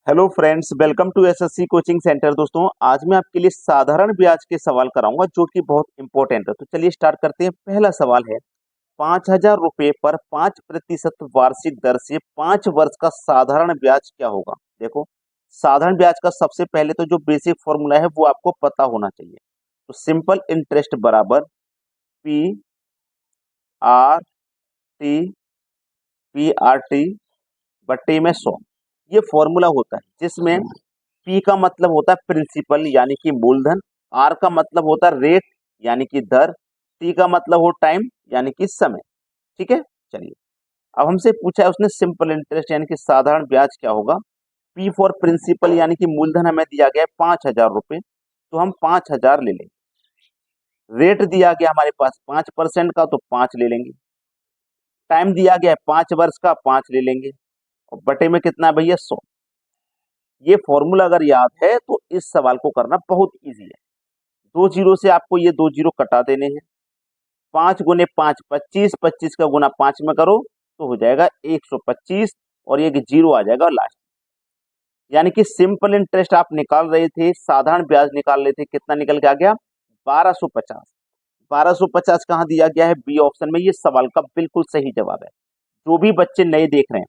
Hello friends, welcome to SSC coaching centre. दोस्तों, आज मैं आपके लिए साधारण ब्याज के सवाल कराऊंगा जो कि बहुत इंपॉर्टेंट है। तो चलिए स्टार्ट करते हैं। पहला सवाल है, 5,000 रुपये पर 5% वार्षिक दर से 5 वर्ष का साधारण ब्याज क्या होगा। देखो, साधारण ब्याज का सबसे पहले तो जो बेसिक फॉर्मूला है वो आपको पता होना चाहिए। तो सिंपल इंटरेस्ट बराबर पी आर टी बट्टे में 100, ये फॉर्मूला होता है जिसमें पी का मतलब होता है प्रिंसिपल यानी कि मूलधन, आर का मतलब होता है रेट यानी कि दर, टी का मतलब हो टाइम यानी कि समय। ठीक है, चलिए अब हमसे पूछा है उसने सिंपल इंटरेस्ट यानी कि साधारण ब्याज क्या होगा। पी फॉर प्रिंसिपल यानी कि मूलधन हमें दिया गया है 5,000 रुपये, तो हम 5,000 ले लेंगे। रेट दिया गया हमारे पास 5% का, तो 5 ले लेंगे। टाइम दिया गया है 5 वर्ष का, 5 ले लेंगे। और बटे में कितना है भैया, 100। ये फॉर्मूला अगर याद है तो इस सवाल को करना बहुत इजी है। 2 जीरो से आपको ये 2 जीरो कटा देने हैं। 5 गुने 5 25, 25 का गुना 5 में करो तो हो जाएगा 125, और ये जीरो आ जाएगा लास्ट। यानी कि सिंपल इंटरेस्ट आप निकाल रहे थे, साधारण ब्याज निकाल रहे थे, कितना निकल के आ गया, 1250। 1250 कहाँ दिया गया है, बी ऑप्शन में। ये सवाल का बिल्कुल सही जवाब है। जो भी बच्चे नए देख रहे हैं,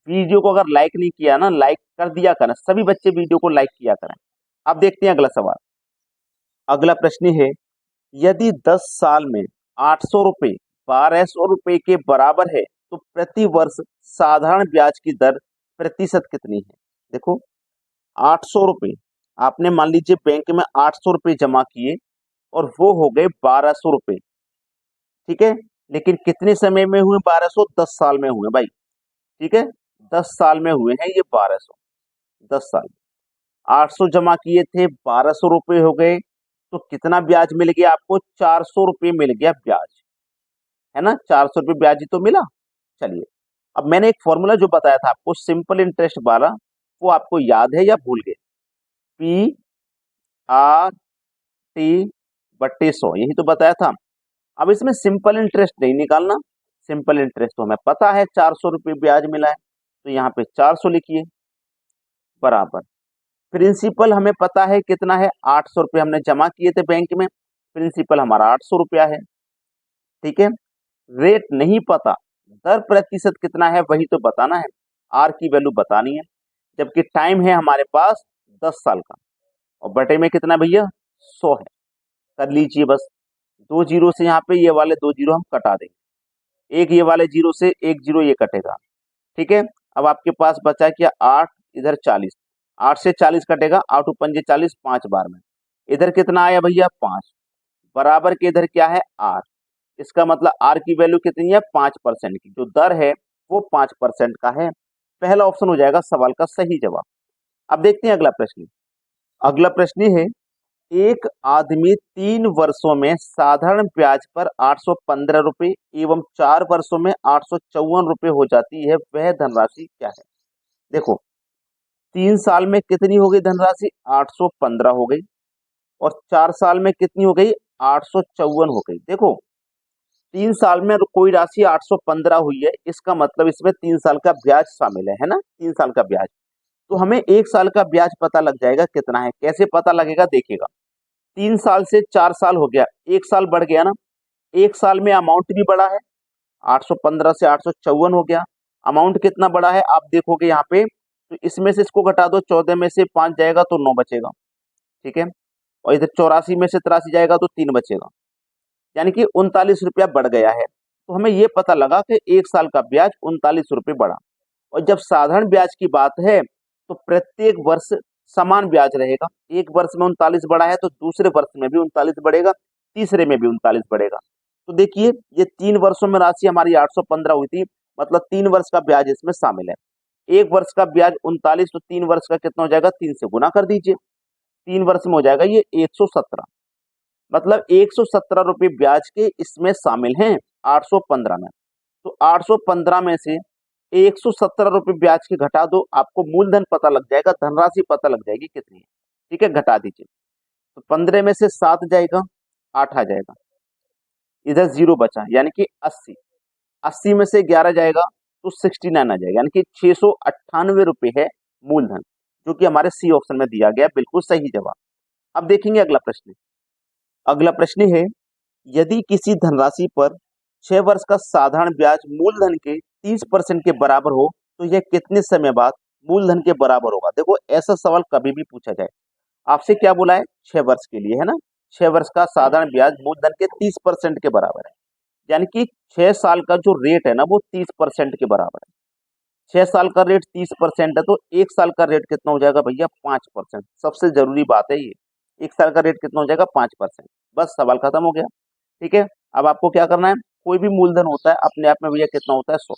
वीडियो को अगर लाइक नहीं किया ना, लाइक कर दिया करें। सभी बच्चे वीडियो को लाइक किया करें। अब देखते हैं अगला सवाल। अगला प्रश्न है, यदि 10 साल में 800 रुपये 1200 रुपये के बराबर है तो प्रति वर्ष साधारण ब्याज की दर प्रतिशत कितनी है। देखो, 800 रुपये आपने मान लीजिए बैंक में 800 रुपये जमा किए और वो हो गए 1200 रुपये। ठीक है, लेकिन कितने समय में हुए 1200, 10 साल में हुए भाई। ठीक है, 10 साल में हुए हैं ये 1200। 10 साल 800 जमा किए थे, 1200 रुपये हो गए, तो कितना ब्याज मिल गया आपको, 400 रुपये मिल गया ब्याज, है ना। 400 रुपये ब्याज ही तो मिला। चलिए, अब मैंने एक फॉर्मूला जो बताया था आपको सिंपल इंटरेस्ट वाला, वो आपको याद है या भूल गए। पी आर टी बट्टे 100, यही तो बताया था। अब इसमें सिंपल इंटरेस्ट नहीं निकालना। सिंपल इंटरेस्ट तो हमें पता है 400 रुपये ब्याज मिला है, तो यहाँ पे 400 लिखिए बराबर। प्रिंसिपल हमें पता है कितना है, 800 रुपये हमने जमा किए थे बैंक में, प्रिंसिपल हमारा 800 रुपया है। ठीक है, रेट नहीं पता, दर प्रतिशत कितना है वही तो बताना है, आर की वैल्यू बतानी है। जबकि टाइम है हमारे पास 10 साल का, और बटे में कितना भैया, 100 है। कर लीजिए बस। 2 जीरो से यहाँ पे ये वाले 2 जीरो हम कटा देंगे, एक ये वाले जीरो से एक जीरो ये कटेगा। ठीक है, अब आपके पास बचा क्या, 8, इधर 40। 8 से 40 कटेगा, 8 पंजे 40, 5 बार में। इधर कितना आया भैया, 5, बराबर के इधर क्या है, आर। इसका मतलब आर की वैल्यू कितनी है, 5% की। जो दर है वो 5% का है। पहला ऑप्शन हो जाएगा सवाल का सही जवाब। अब देखते हैं अगला प्रश्न। अगला प्रश्न है, एक आदमी 3 वर्षों में साधारण ब्याज पर 815 रुपये एवं 4 वर्षों में 854 रुपये हो जाती है, वह धनराशि क्या है। देखो, 3 साल में कितनी हो गई धनराशि, 815 हो गई, और 4 साल में कितनी हो गई, 854 हो गई। देखो, 3 साल में कोई राशि 815 हुई है, इसका मतलब इसमें 3 साल का ब्याज शामिल है ना, 3 साल का ब्याज। तो हमें 1 साल का ब्याज पता लग जाएगा कितना है। कैसे पता लगेगा, देखिएगा। 3 साल से 4 साल हो गया, 1 साल बढ़ गया ना। 1 साल में अमाउंट भी बढ़ा है, 815 से 854 हो गया। अमाउंट कितना बढ़ा है आप देखोगे यहाँ पे, तो इसमें से इसको घटा दो, 14 में से 5 जाएगा तो 9 बचेगा। ठीक है, और इधर 84 में से 83 जाएगा तो 3 बचेगा, यानी कि 39 रुपया बढ़ गया है। तो हमें ये पता लगा कि 1 साल का ब्याज 39 रुपये बढ़ा। और जब साधारण ब्याज की बात है तो प्रत्येक वर्ष समान ब्याज रहेगा। एक वर्ष में 39 बढ़ा है तो दूसरे वर्ष में भी 39 बढ़ेगा, तीसरे में भी 39 बढ़ेगा। तो देखिए, ये 3 वर्षों में राशि हमारी 815 हुई थी, मतलब 3 वर्ष का ब्याज इसमें शामिल है। एक वर्ष का ब्याज 39, तो 3 वर्ष का कितना हो जाएगा, 3 से गुना कर दीजिए। 3 वर्ष में हो जाएगा ये 117, मतलब 117 रुपये ब्याज के इसमें शामिल हैं 815 में। तो 815 में से 117 रुपये ब्याज के घटा दो, आपको मूलधन पता लग जाएगा, धनराशि पता लग जाएगी कितनी है। ठीक है, घटा दीजिए। तो 15 में से 7 जाएगा, 8 आ जाएगा, इधर जीरो बचा यानी कि 80। 80 में से 11 जाएगा तो 69 आ जाएगा, यानी कि 698 रुपये है मूलधन। जो कि हमारे सी ऑप्शन में दिया गया, बिल्कुल सही जवाब। अब देखेंगे अगला प्रश्न। अगला प्रश्न है, यदि किसी धनराशि पर 6 वर्ष का साधारण ब्याज मूलधन के 30% के बराबर हो तो यह कितने समय बाद मूलधन के बराबर होगा? देखो ऐसा सवाल कभी भी पूछा जाए, आपसे क्या बोला है? 6 वर्ष के लिए, है ना? 6 वर्ष का साधारण ब्याज मूलधन के 30% के बराबर है, यानी कि 6 साल का जो रेट है ना वो 30% के बराबर है। 6 साल का रेट 30% है तो 1 साल का रेट कितना हो जाएगा भैया? 5%। सबसे जरूरी बात है ये, 1 साल का रेट कितना हो जाएगा? 5%। बस सवाल खत्म हो गया। ठीक है, अब आपको क्या करना है, कोई भी मूलधन होता है अपने आप में भैया कितना होता है? 100।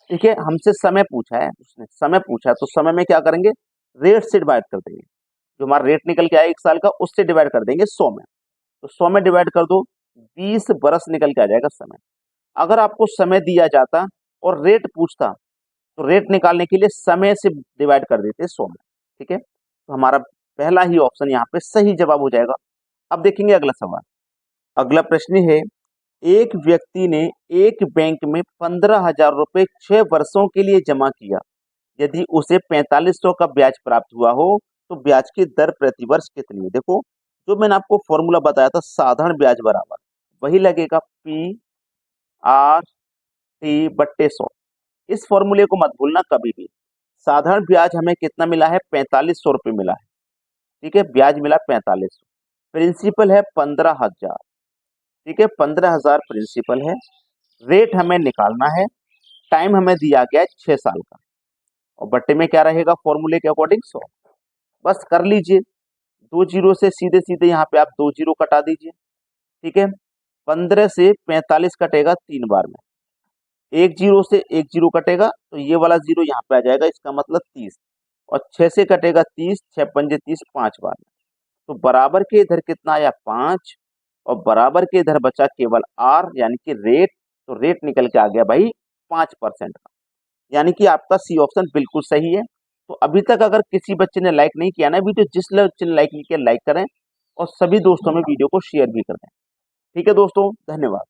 ठीक है, हमसे समय पूछा है, उसने समय पूछा है तो समय में क्या करेंगे? रेट से डिवाइड कर देंगे। जो हमारा रेट निकल के आया 1 साल का, उससे डिवाइड कर देंगे 100 में। तो 100 में डिवाइड कर दो, 20 बरस निकल के आ जाएगा समय। अगर आपको समय दिया जाता और रेट पूछता तो रेट निकालने के लिए समय से डिवाइड कर देते 100 में। ठीक है, तो हमारा पहला ही ऑप्शन यहाँ पे सही जवाब हो जाएगा। अब देखेंगे अगला सवाल। अगला प्रश्न है, एक व्यक्ति ने एक बैंक में 15,000 रुपए 6 वर्षों के लिए जमा किया। यदि उसे 4500 का ब्याज प्राप्त हुआ हो तो ब्याज की दर प्रति वर्ष कितनी है? देखो जो मैंने आपको फॉर्मूला बताया था, साधारण ब्याज बराबर वही लगेगा पी आर टी बट्टे 100। इस फॉर्मूले को मत भूलना कभी भी। साधारण ब्याज हमें कितना मिला है? 4500 रुपये मिला है। ठीक है, ब्याज मिला 4500। प्रिंसिपल है 15,000। ठीक है, 15,000 प्रिंसिपल है। रेट हमें निकालना है, टाइम हमें दिया गया है 6 साल का, और बट्टे में क्या रहेगा? फॉर्मूले के अकॉर्डिंग 100। बस कर लीजिए, 2 जीरो से सीधे सीधे यहाँ पे आप 2 जीरो कटा दीजिए। ठीक है, 15 से 45 कटेगा 3 बार में, 1 जीरो से 1 जीरो कटेगा तो ये वाला जीरो यहाँ पे आ जाएगा, इसका मतलब 30, और 6 से कटेगा 30, 6 पंजे 30, 5 बार में। तो बराबर के इधर कितना आया? 5, और बराबर के इधर बचा केवल आर यानी कि रेट। तो रेट निकल के आ गया भाई 5% का, यानी कि आपका सी ऑप्शन बिल्कुल सही है। तो अभी तक अगर किसी बच्चे ने लाइक नहीं किया ना वीडियो, जिस बच्चे ने लाइक नहीं किया लाइक करें, और सभी दोस्तों में वीडियो को शेयर भी कर दें। ठीक है दोस्तों, धन्यवाद।